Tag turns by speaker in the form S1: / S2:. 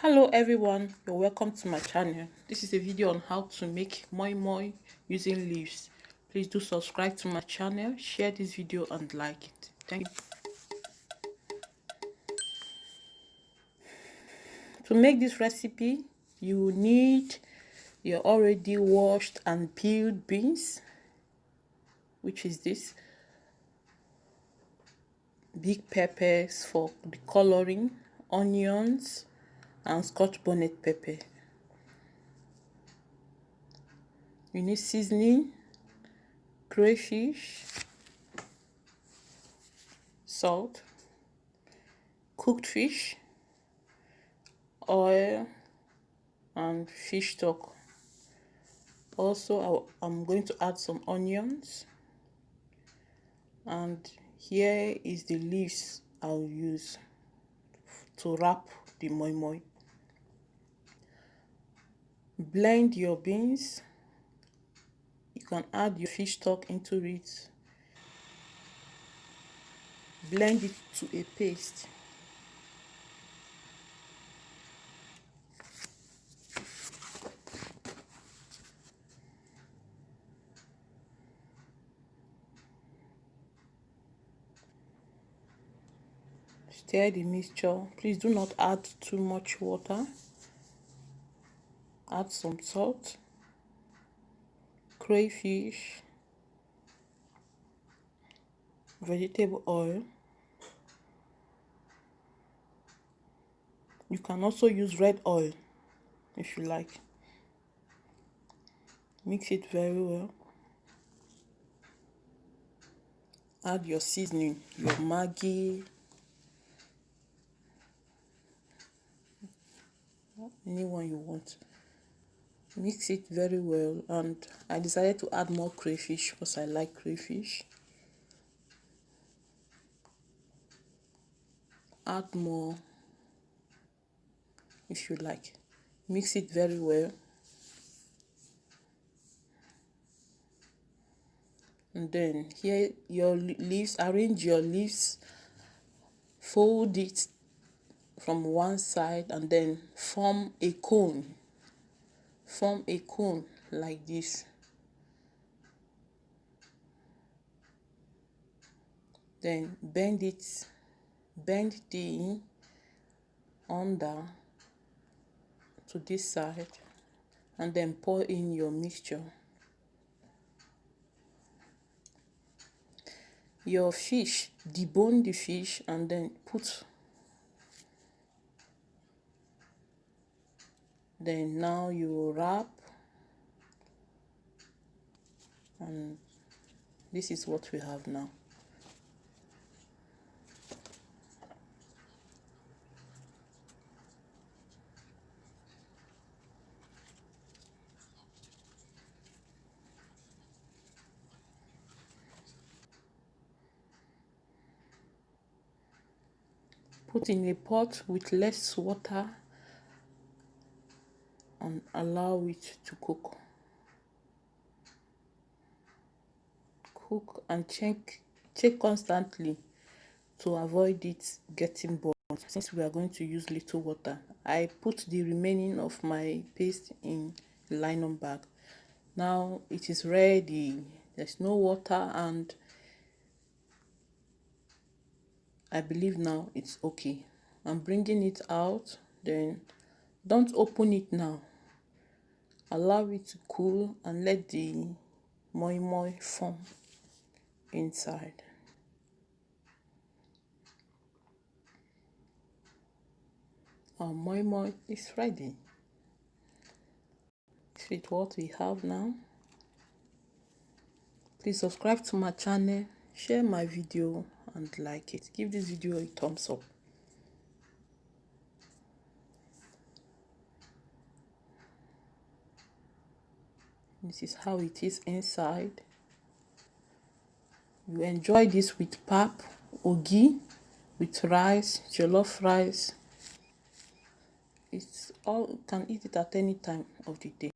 S1: Hello everyone, you're welcome to my channel. This is a video on how to make moi moi using leaves. Please do subscribe to my channel, share this video and like it. Thank you. To make this recipe, you need your already washed and peeled beans, which is this, big peppers for the coloring, onions and Scotch bonnet pepper. You need seasoning, crayfish, salt, cooked fish, oil and fish stock. Also, I'm going to add some onions, and here is the leaves I'll use to wrap the moi moi. Blend your beans. You can add your fish stock into it. Blend it to a paste. Stir the mixture. Please do not add too much water. Add some salt, crayfish, vegetable oil. You can also use red oil if you like. Mix it very well. Add your seasoning, your Maggi, anyone you want. Mix it very well, and I decided to add more crayfish because I like crayfish. Add more if you like. Mix it very well. And then here your leaves, arrange your leaves, fold it from one side and then form a cone. Form a cone like this. Then bend it, bend the under to this side and then pour in your mixture. Your fish, debone the fish and then put. Then now you wrap, and this is what we have now. Put in a pot with less water and allow it to cook. Cook and check constantly to avoid it getting burnt. Since we are going to use little water, I put the remaining of my paste in the nylon bag. Now it is ready. There's no water, and I believe now it's okay. I'm bringing it out. Then don't open it now. Allow it to cool and let the moi moi form inside. Our moi moi is ready. This is what we have now. Please subscribe to my channel, share my video and like it. Give this video a thumbs up. This is how it is inside. You enjoy this with pap, ogi, with rice, jollof rice. It's all, you can eat it at any time of the day.